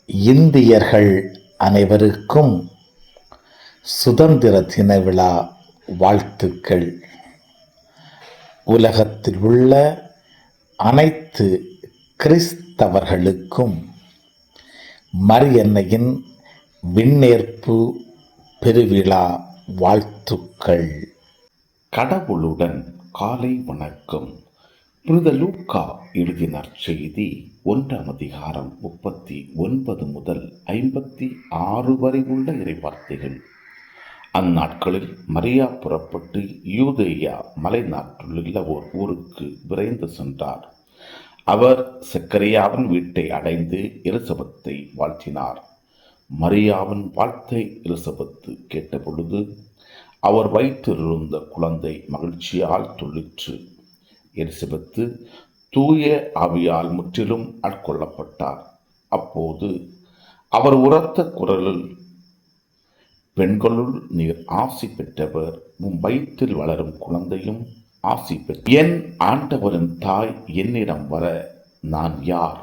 இந்தியர்கள் அனைவருக்கும் சுதந்திர தின விழா வாழ்த்துக்கள். உலகத்தில் உள்ள அனைத்து கிறிஸ்தவர்களுக்கும் மரியன்னையின் விண்ணேற்பு பெருவிழா வாழ்த்துக்கள். கடவுளுடன் காலை வணக்கம். புனித லூக்கா எழுதின செய்தி 1 அதிகாரம் 39 முதல் 56 வரை உள்ள இறைவார்த்தைகள். அந்நாட்களில் மரியா புறப்பட்டு யூதேயா மலை நாட்டிலுள்ள ஓர் ஊருக்கு விரைந்து சென்றார். அவர் செக்கரியாவின் வீட்டை அடைந்து எலிசபெத்தை வாழ்த்தினார். மரியாவின் வாழ்த்தை எலிசபெத்து கேட்டபொழுது அவர் வயிற்றிலிருந்த குழந்தை மகிழ்ச்சியால் துள்ளிற்று. எலிசபெத்து தூய ஆவியால் முற்றிலும் ஆட்கொள்ளப்பட்டார். அப்போது அவர் உரத்த குரலில், பெண்களுள் நீர் ஆசி பெற்றவர், உம் வயிற்றில் வளரும் குழந்தையும் ஆசி பெற்ற. என் ஆண்டவரின் தாய் என்னிடம் வர நான் யார்?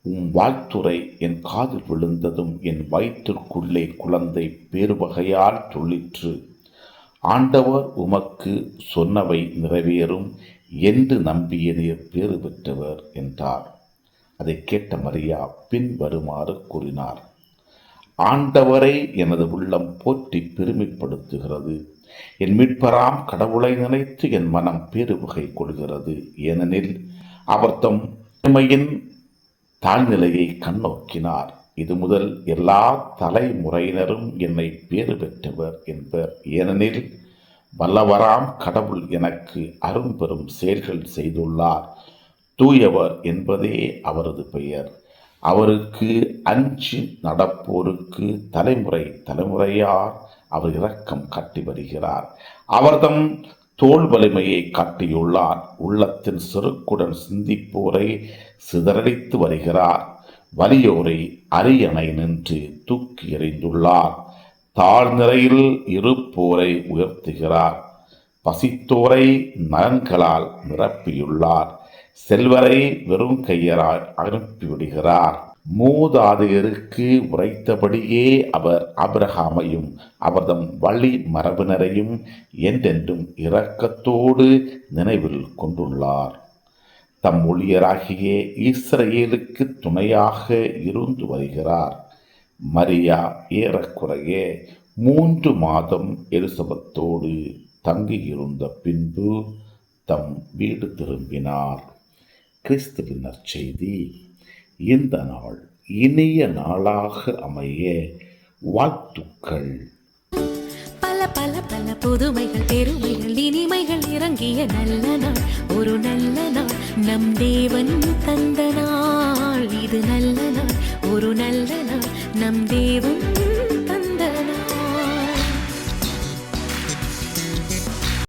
உம் வாழ்த்துரை என் காதில் விழுந்ததும் என் வயிற்றிற்குள்ளே குழந்தை பேருவகையால் துள்ளிற்று. ஆண்டவர் உமக்கு சொன்னவை நிறைவேறும் என்று நம்பிய நீர் பேறு பெற்றவர் என்றார். அதை கேட்ட மரியா பின் வருமாறு கூறினார். ஆண்டவரை எனது உள்ளம் போற்றி பெருமைப்படுத்துகிறது. என் மீட்பராம் கடவுளை நினைத்து என் மனம் பேருவகை கொள்கிறது. ஏனெனில் அவர் தம் பெருமையின் தாழ்நிலையை கண்ணோக்கினார். இது முதல் எல்லா தலைமுறையினரும் என்னை பேறு பெற்றவர் என்பர். ஏனெனில் வல்லவராம் கடவுள் எனக்கு அரும்பெரும் செயல்கள் செய்துள்ளார். தூயவர் என்பதே அவரது பெயர். அவருக்கு அஞ்சி நடப்போருக்கு தலைமுறை தலைமுறையார் அவர் இரக்கம் காட்டி வருகிறார். அவர்தம் தோல் வலிமையை காட்டியுள்ளார். உள்ளத்தின் செருக்குடன் சிந்திப்போரை சிதறடித்து வருகிறார். வலியோரை அரியணை நின்று தூக்கி எறிந்துள்ளார். தாழ்நிலையில் இருப்போரை உயர்த்துகிறார். பசித்தோரை நலன்களால் நிரப்பியுள்ளார். செல்வரை வெறும் கையரால் அனுப்பிவிடுகிறார். மூதாதையருக்கு உரைத்தபடியே அவர் ஆபிரகாமையும் அவர்தம் வழி மரபினரையும் என்றென்றும் இரக்கத்தோடு நினைவில் கொண்டுள்ளார். தம் ஊழியராகிய இஸ்ரவேலுக்கு துணையாக இருந்து வருகிறார். மரியா ஏறக்குறைய 3 மாதம் எலிசபெத்தோடு தங்கியிருந்த பின்பு தம் வீடு திரும்பினார். கிறிஸ்துவின் நற்செய்தி. இந்த நாள் இனிய நாளாக அமைய வாழ்த்துக்கள். பல பல பல புதுமைகள் பெருமைகள் இனிமைகள் இறங்கிய நல்ல நாள், ஒரு நல்ல நாள், நம் தேவன் தந்த நாள். இது நல்ல நாள், ஒரு நல்ல நாள், நம் தேவன்